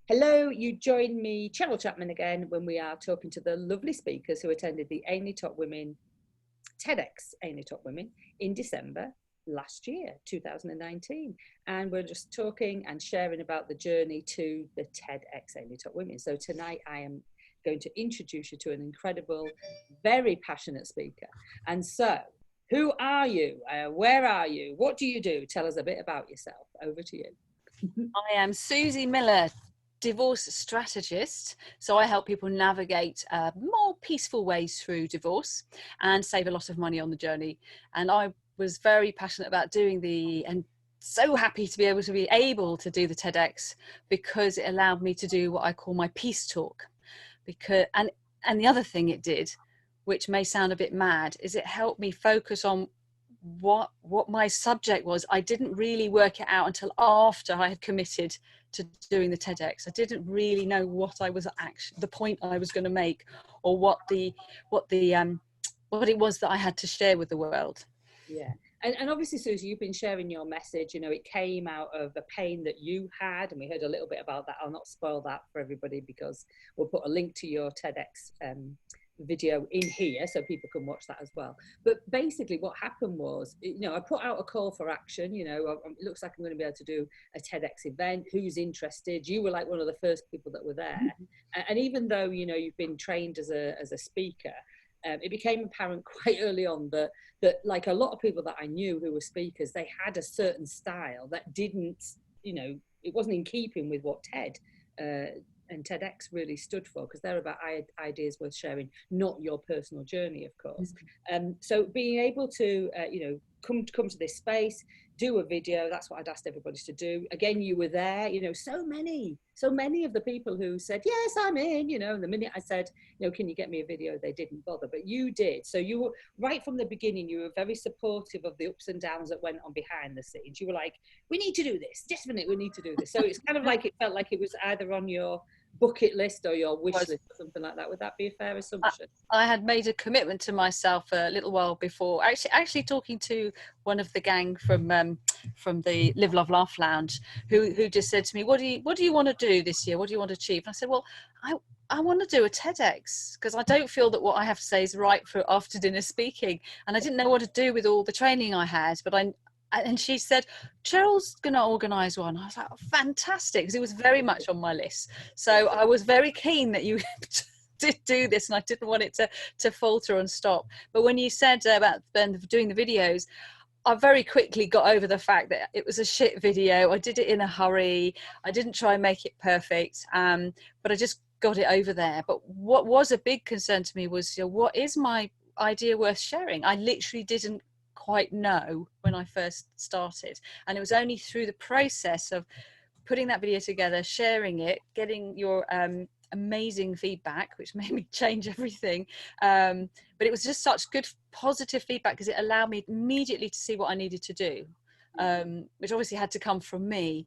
Hello, you join me, Cheryl Chapman, again when we are talking to the lovely speakers who attended the Ainley Top Women, TEDx Ainley Top Women in December last year, 2019. And we're just talking and sharing about the journey to the TEDx Ainley Top Women. So tonight I am going to introduce you to an incredible, very passionate speaker. And so, who are you? Where are you? What do you do? Tell us a bit about yourself. Over to you. I am Suzy Miller, divorce strategist. So I help people navigate more peaceful ways through divorce and save a lot of money on the journey. And I was very passionate about doing and so happy to be able to do the TEDx, because it allowed me to do what I call my peace talk. And the other thing it did, which may sound a bit mad, is it helped me focus on what my subject was. I didn't really work it out until after I had committed to doing the TEDx. I didn't really know what I was the point I was going to make, or what it was that I had to share with the world. Yeah. And obviously, Suzy, you've been sharing your message. You know, it came out of the pain that you had, and we heard a little bit about that. I'll not spoil that for everybody, because we'll put a link to your TEDx video in here so people can watch that as well. But basically what happened was, you know, I put out a call for action. You know, it looks like I'm going to be able to do a TEDx event. Who's interested? You were like one of the first people that were there. And even though, you know, you've been trained as a speaker, it became apparent quite early on that like a lot of people that I knew who were speakers, they had a certain style that didn't, you know, it wasn't in keeping with what TED and TEDx really stood for, because they're about ideas worth sharing, not your personal journey, of course. So being able to, you know, come to this space, do a video, that's what I'd asked everybody to do. Again, you were there, you know, so many of the people who said, yes, I'm in, you know, and the minute I said, you know, can you get me a video, they didn't bother, but you did. So you were, right from the beginning, you were very supportive of the ups and downs that went on behind the scenes. You were like, we need to do this, definitely we need to do this. So it's kind of like, it felt like it was either on your bucket list or your wish list or something like that. Would that be a fair assumption? I had made a commitment to myself a little while before, actually talking to one of the gang from the Live Love Laugh Lounge, who just said to me, what do you want to do this year? What do you want to achieve? And I said, well, I want to do a TEDx, because I don't feel that what I have to say is right for after dinner speaking. And I didn't know what to do with all the training I had, and she said, Cheryl's going to organise one. I was like, oh, fantastic, because it was very much on my list. So I was very keen that you did do this, and I didn't want it to falter and stop. But when you said about doing the videos, I very quickly got over the fact that it was a shit video. I did it in a hurry. I didn't try and make it perfect, but I just got it over there. But what was a big concern to me was, you know, what is my idea worth sharing? I literally didn't quite know when I first started, and it was only through the process of putting that video together, sharing it, getting your amazing feedback, which made me change everything, but it was just such good positive feedback, because it allowed me immediately to see what I needed to do, which obviously had to come from me,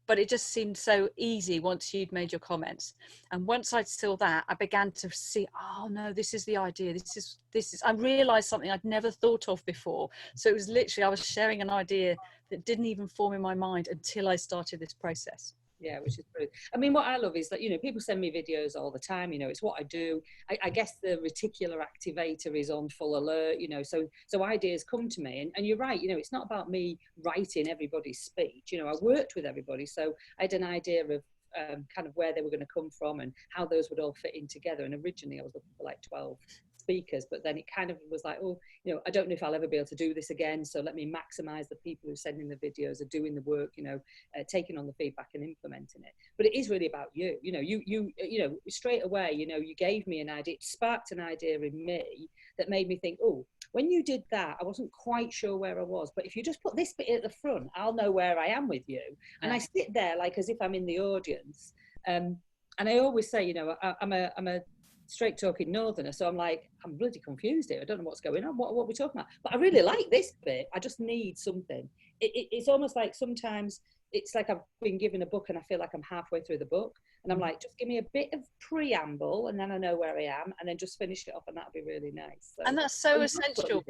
but it just seemed so easy once you'd made your comments. And once I saw that, I began to see, oh no, this is the idea. This is, I realized something I'd never thought of before. So it was literally, I was sharing an idea that didn't even form in my mind until I started this process. Yeah, which is brilliant. I mean, what I love is that, you know, people send me videos all the time, you know, it's what I do. I guess the reticular activator is on full alert, you know, so ideas come to me. And you're right, you know, it's not about me writing everybody's speech. You know, I worked with everybody, so I had an idea of kind of where they were going to come from and how those would all fit in together. And originally I was looking for like 12 speakers, but then it kind of was like, oh, you know, I don't know if I'll ever be able to do this again, so let me maximize the people who are sending the videos, are doing the work, you know, taking on the feedback and implementing it. But it is really about you. You know, you know, straight away, you know, you gave me an idea, it sparked an idea in me that made me think, oh, when you did that, I wasn't quite sure where I was, but if you just put this bit at the front, I'll know where I am with you. And I sit there like as if I'm in the audience. And I always say, you know, I'm a straight talking northerner, so I'm like, I'm bloody confused here, I don't know what's going on, what are we talking about, but I really like this bit, I just need something. It's almost like sometimes it's like I've been given a book and I feel like I'm halfway through the book, and I'm like, just give me a bit of preamble and then I know where I am, and then just finish it off, and that'd be really nice. So, and that's so essential.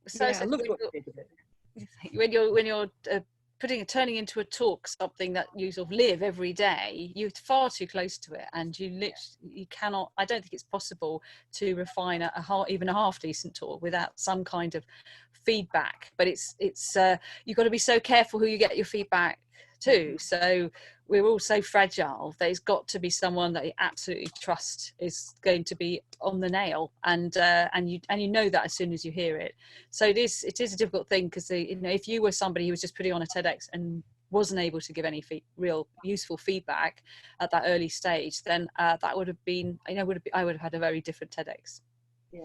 So yeah, I love what you did with it. When you're turning into a talk something that you sort of live every day, you're far too close to it, and you cannot. I don't think it's possible to refine even a half decent talk without some kind of feedback. But it's you've got to be so careful who you get your feedback to. So we're all so fragile. There's got to be someone that you absolutely trust is going to be on the nail, and you know that as soon as you hear it. So it is a difficult thing, because if you were somebody who was just putting on a TEDx and wasn't able to give any real useful feedback at that early stage, then that would have been, I would have had a very different TEDx. Yeah.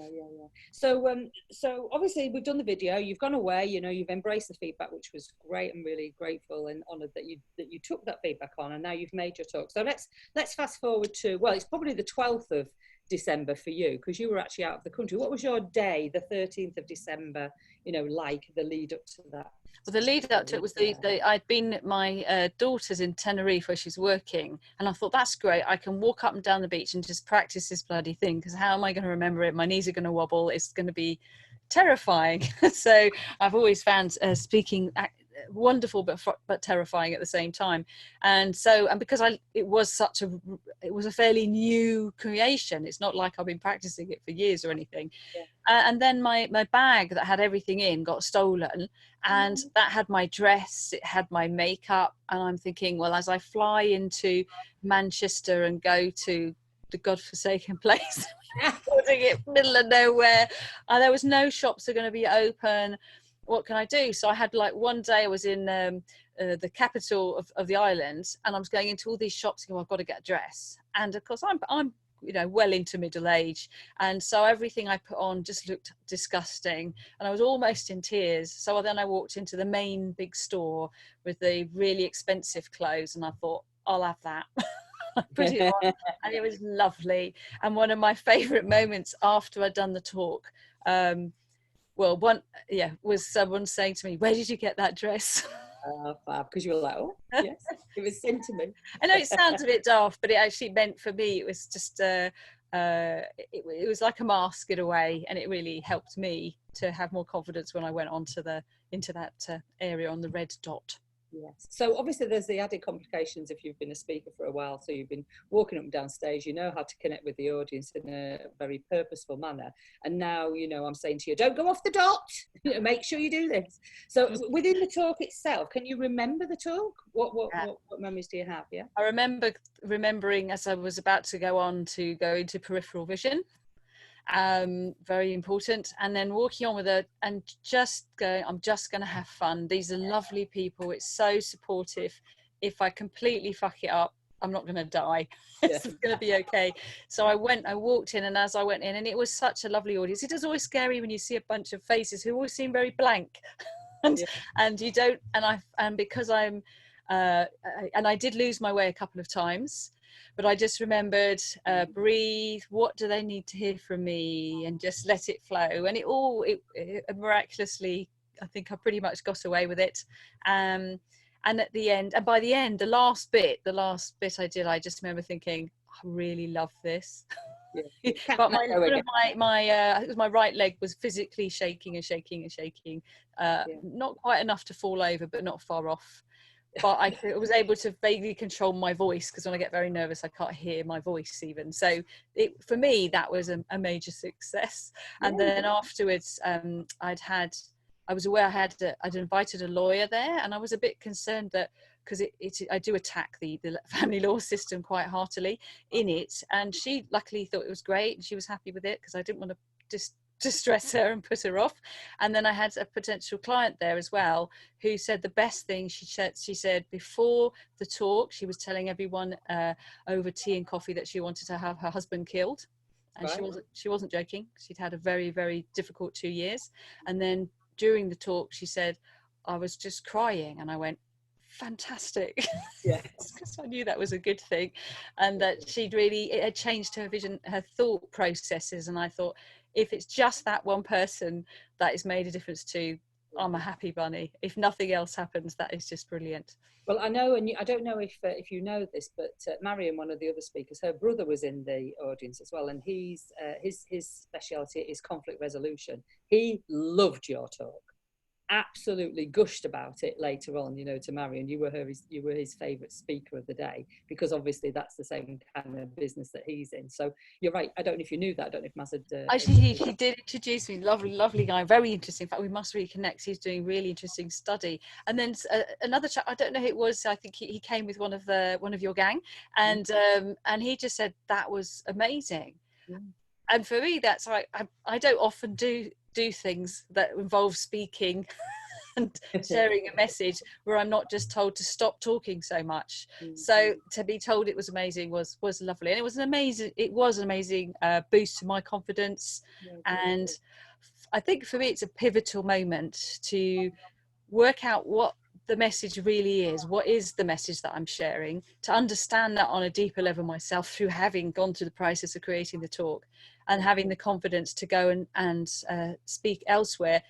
So obviously we've done the video, you've gone away, you've embraced the feedback, which was great. I'm really grateful and honoured that you took that feedback on, and now you've made your talk. So let's fast forward to, well, it's probably the 12th of December for you, because you were actually out of the country. What was your day, the 13th of December, like the lead up to that? Well, the lead up to it was I'd been at my daughter's in Tenerife where she's working, and I thought, that's great, I can walk up and down the beach and just practice this bloody thing, because how am I going to remember it? My knees are going to wobble, it's going to be terrifying. So I've always found speaking wonderful but terrifying at the same time, and because it was a fairly new creation. It's not like I've been practicing it for years or anything. Yeah. And then my bag that had everything in got stolen, and that had my dress, it had my makeup, and I'm thinking, well, as I fly into Manchester and go to the godforsaken place putting it middle of nowhere, there was no shops are going to be open, what can I do? So I had, like, one day I was in the capital of the island, and I was going into all these shops and I've got to get a dress, and of course I'm well into middle age, and so everything I put on just looked disgusting, and I was almost in tears. So then I walked into the main big store with the really expensive clothes, and I thought, I'll have that. Put it on, and it was lovely. And one of my favorite moments after I'd done the talk, was someone saying to me, where did you get that dress? Because you were like, oh yes, it was sent to me. I know it sounds a bit daft, but it actually meant, for me, it was just it was like a mask in a way, and it really helped me to have more confidence when I went into that area on the red dot. Yes. So obviously there's the added complications if you've been a speaker for a while. So you've been walking up and down stage, you know how to connect with the audience in a very purposeful manner. And now, I'm saying to you, don't go off the dot, make sure you do this. So within the talk itself, can you remember the talk? What memories do you have? Yeah. I remembering as I was about to go into peripheral vision. Very important, and then walking on with it and just going, I'm just going to have fun. These are lovely people, it's so supportive. If I completely fuck it up, I'm not going to die. It's going to be okay. So I walked in, and as I went in, and it was such a lovely audience. It is always scary when you see a bunch of faces who all seem very blank, and you don't, and because I'm and I did lose my way a couple of times, but I just remembered, breathe, what do they need to hear from me, and just let it flow. And it miraculously, I think I pretty much got away with it. And at the end, and by the end, the last bit I did, I just remember thinking, I really love this. Yeah. But my right leg was physically shaking and shaking and shaking. Not quite enough to fall over, but not far off. But I was able to vaguely control my voice, because when I get very nervous, I can't hear my voice even. So for me, that was a major success. And then afterwards, I was aware I'd invited a lawyer there, and I was a bit concerned that, because I do attack the family law system quite heartily in it. And she luckily thought it was great, and she was happy with it, because I didn't want to distress her and put her off. And then I had a potential client there as well, who said the best thing, she said before the talk, she was telling everyone over tea and coffee that she wanted to have her husband killed. And she wasn't joking. She'd had a very, very difficult 2 years. And then during the talk, she said, I was just crying. And I went, fantastic. Yeah. Because I knew that was a good thing, and that it had changed her vision, her thought processes. And I thought, if it's just that one person that has made a difference to, I'm a happy bunny. If nothing else happens, that is just brilliant. Well, I know, and I don't know if you know this, but Marion, one of the other speakers, her brother was in the audience as well, and his speciality is conflict resolution. He loved your talk. absolutely gushed about it later on, you know, to Marion. You were his favourite speaker of the day, because obviously that's the same kind of business that he's in. So you're right. I don't know if you knew that. I don't know if Maz had. Actually, he did introduce me. Lovely guy, very interesting. In fact, we must reconnect. He's doing really interesting study. And then another chap, I don't know who it was. I think he came with one of your gang, and he just said that was amazing. Yeah. And for me, that's like I don't often do things that involve speaking and sharing a message where I'm not just told to stop talking so much. So to be told it was amazing was lovely, and it was an amazing boost to my confidence. And I think for me it's a pivotal moment to work out what the message really is. What is the message that I'm sharing? To understand that on a deeper level myself, through having gone through the process of creating the talk and having the confidence to go and speak elsewhere,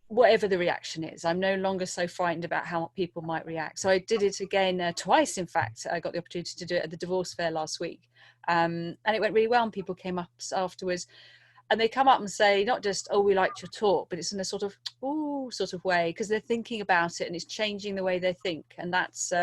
whatever the reaction is. I'm no longer so frightened about how people might react. So I did it again twice. In fact, I got the opportunity to do it at the divorce fair last week, and it went really well. And people came up afterwards, and they come up and say not just, oh, we liked your talk, but it's in a sort of way, because they're thinking about it and it's changing the way they think. And that's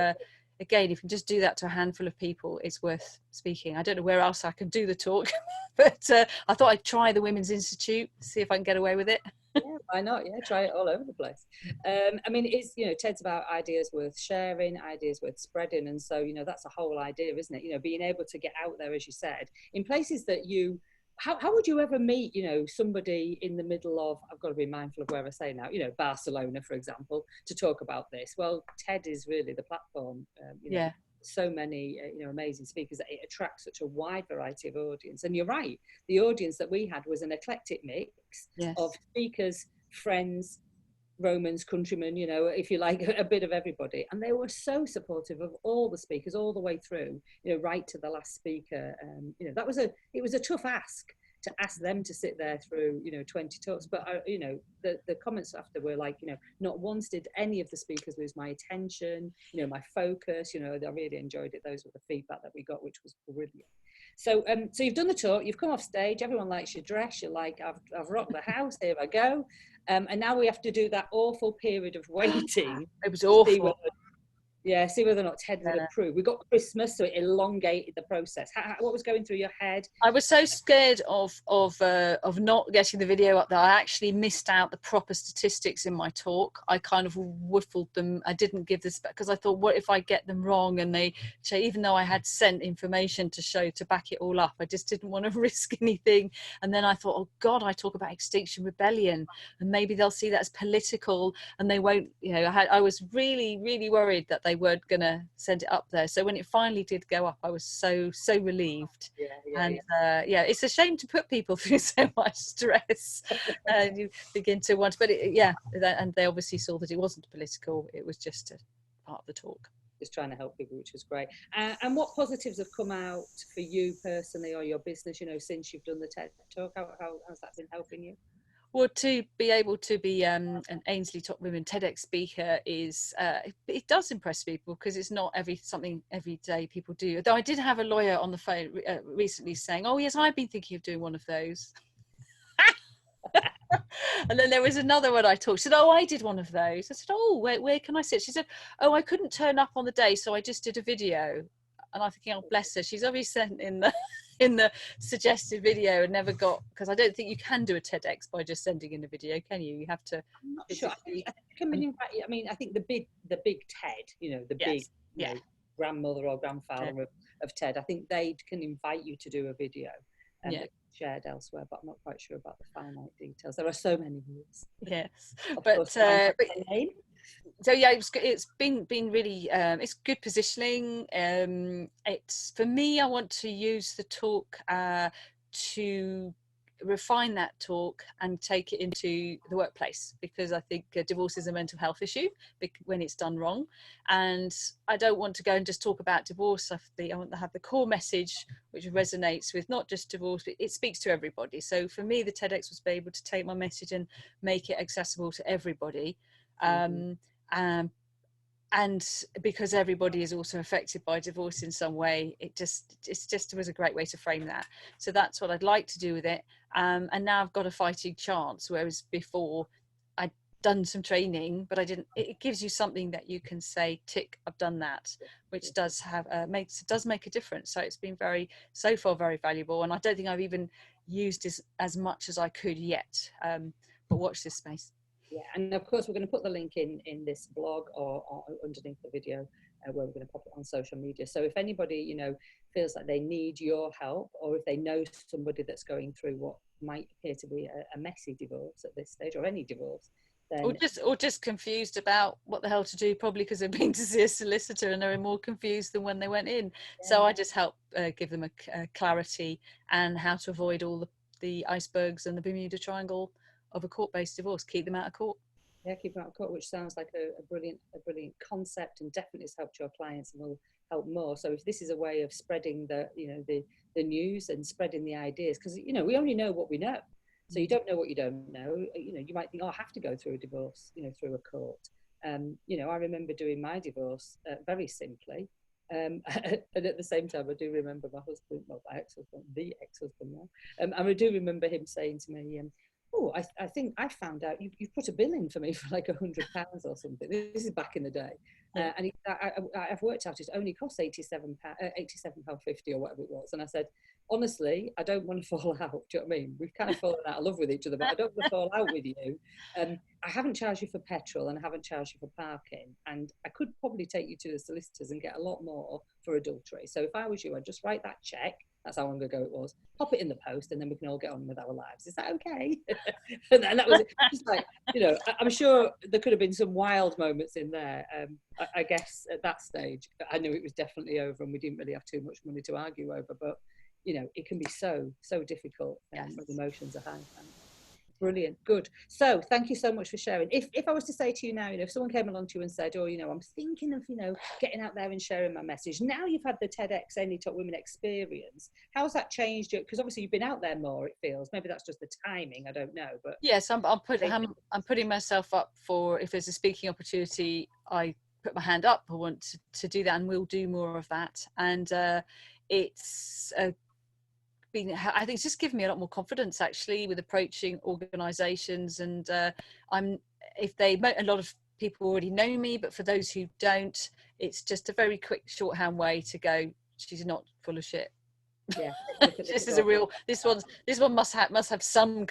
again, if you can just do that to a handful of people, it's worth speaking. I don't know where else I can do the talk, but I thought I'd try the Women's Institute, see if I can get away with it. Yeah, why not? Yeah, try it all over the place. I mean, it's, you know, TED's about ideas worth sharing, ideas worth spreading. And so, you know, that's a whole idea, isn't it? You know, being able to get out there, as you said, in places that you, how would you ever meet, you know, somebody in the middle of, I've got to be mindful of where I say now, you know, Barcelona, for example, to talk about this? Well, TED is really the platform, you know. Yeah. So many you know, amazing speakers, that it attracts such a wide variety of audience. And you're right, the audience that we had was an eclectic mix of speakers, friends, Romans, countrymen, you know, if you like, a bit of everybody. And they were so supportive of all the speakers all the way through, you know, right to the last speaker. You know, it was a tough ask to ask them to sit there through, you know, 20 talks. But, you know, the comments after were like, you know, not once did any of the speakers lose my attention, you know, my focus, you know, I really enjoyed it. Those were the feedback that we got, which was brilliant. So, so you've done the talk, you've come off stage, everyone likes your dress, you're like, I've rocked the house, here I go. And now we have to do that awful period of waiting. It was awful. See whether or not TED would approve. We got Christmas, so it elongated the process. What was going through your head? I was so scared of not getting the video up that I actually missed out the proper statistics in my talk. I kind of whiffled them. I didn't give this back because I thought, what if I get them wrong? And they, even though I had sent information to show to back it all up, I just didn't want to risk anything. And then I thought, oh God, I talk about Extinction Rebellion, and maybe they'll see that as political, and they won't. You know, I was really, really worried that they weren't going to send it up there. So when it finally did go up, I was so relieved. It's a shame to put people through so much stress. You begin to want, but and they obviously saw that it wasn't political. It was just a part of the talk. Just trying to help people, which was great. And what positives have come out for you personally or your business, you know, since you've done the TED Talk? How's that been helping you? Well, to be able to be an Ainsley Top Women TEDx speaker is, it does impress people, because it's not something every day people do. Though I did have a lawyer on the phone recently saying, oh yes, I've been thinking of doing one of those. And then there was another one I talked. She said, oh, I did one of those. I said, oh, where can I sit? She said, oh, I couldn't turn up on the day, so I just did a video. And I'm thinking, oh, bless her. She's obviously sent in the suggested video and never got, because I don't think you can do a TEDx by just sending in a video, can you? You have to. I'm not sure. I mean, I think the big TED, you know, the big you know, grandmother or grandfather of TED, I think they can invite you to do a video and shared elsewhere, but I'm not quite sure about the finite details. There are so many rules. Yes, but so yeah, it's been really it's good positioning. It's, for me, I want to use the talk to refine that talk and take it into the workplace, because I think divorce is a mental health issue when it's done wrong, and I don't want to go and just talk about divorce. I want to have the core message which resonates with not just divorce, but it speaks to everybody. So for me, the TEDx was able to take my message and make it accessible to everybody. And because everybody is also affected by divorce in some way, it was a great way to frame that. So that's what I'd like to do with it. And now I've got a fighting chance, whereas before I done some training, but I didn't. It gives you something that you can say, tick, I've done that, which does have does make a difference. So it's been so far very valuable, and I don't think I've even used as much as I could yet. But watch this space. Yeah, and of course we're going to put the link in this blog or underneath the video, where we're going to pop it on social media. So if anybody, you know, feels like they need your help, or if they know somebody that's going through what might appear to be a messy divorce at this stage, or any divorce, then or just confused about what the hell to do, probably because they've been to see a solicitor and they're more confused than when they went in. yeah. So I just help give them a clarity and how to avoid all the icebergs and the Bermuda Triangle of a court-based divorce. Keep them out of court. Yeah, keep them out of court, which sounds like a brilliant concept, and definitely has helped your clients and will help more. So if this is a way of spreading the, you know, the news and spreading the ideas, because, you know, we only know what we know. So you don't know what you don't know. You know, you might think, oh, I have to go through a divorce, you know, through a court. You know, I remember doing my divorce very simply. And at the same time, I do remember my husband, well, my ex-husband, the ex-husband now. And I do remember him saying to me, oh, I think I found out you've put a bill in for me for like £100 or something. This is back in the day. And I've worked out it only costs £87.50 or whatever it was. And I said, honestly, I don't want to fall out. Do you know what I mean? We've kind of fallen out of love with each other, but I don't want to fall out with you. I haven't charged you for petrol and I haven't charged you for parking. And I could probably take you to the solicitors and get a lot more for adultery. So if I was you, I'd just write that check. That's how long ago it was. Pop it in the post, and then we can all get on with our lives. Is that okay? And that was it. Just like, you know, I'm sure there could have been some wild moments in there. I guess at that stage, I knew it was definitely over, and we didn't really have too much money to argue over. But you know, it can be so difficult when emotions are high. Brilliant, good. So thank you so much for sharing. If I was to say to you now, you know, if someone came along to you and said, oh, you know, I'm thinking of, you know, getting out there and sharing my message. Now you've had the TEDx AinleyTopWomen experience. How's that changed you? Because obviously you've been out there more, it feels. Maybe that's just the timing, I don't know. But yes, I'm putting myself up for, if there's a speaking opportunity, I put my hand up. I want to do that, and we'll do more of that. And it's I think it's just given me a lot more confidence actually with approaching organisations, and a lot of people already know me, but for those who don't, it's just a very quick shorthand way to go, she's not full of shit. Yeah, this is a real, this one must have some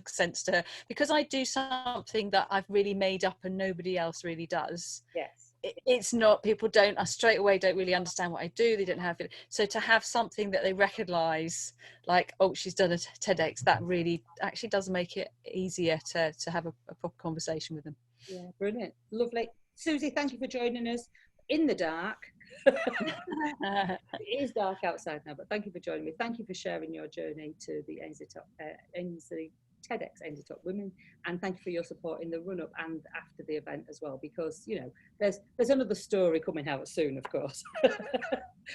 sense to her, because I do something that I've really made up and nobody else really does. Yes. It's not, people don't straight away don't really understand what I do. They don't have it. So to have something that they recognize, like, oh, she's done a TEDx, that really actually does make it easier to have a proper conversation with them. Yeah, brilliant, lovely. Suzy, thank you for joining us in the dark. It is dark outside now, but thank you for joining me. Thank you for sharing your journey to the TEDx AinleyTopWomen, and thank you for your support in the run-up and after the event as well, because, you know, there's another story coming out soon, of course,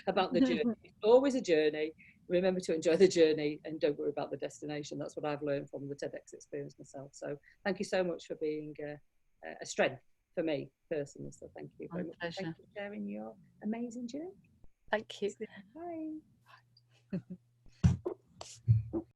about the journey. It's always a journey. Remember to enjoy the journey and don't worry about the destination. That's what I've learned from the TEDx experience myself. So thank you so much for being a strength for me personally. So thank you very much. Thank you for sharing your amazing journey. Thank you. Bye.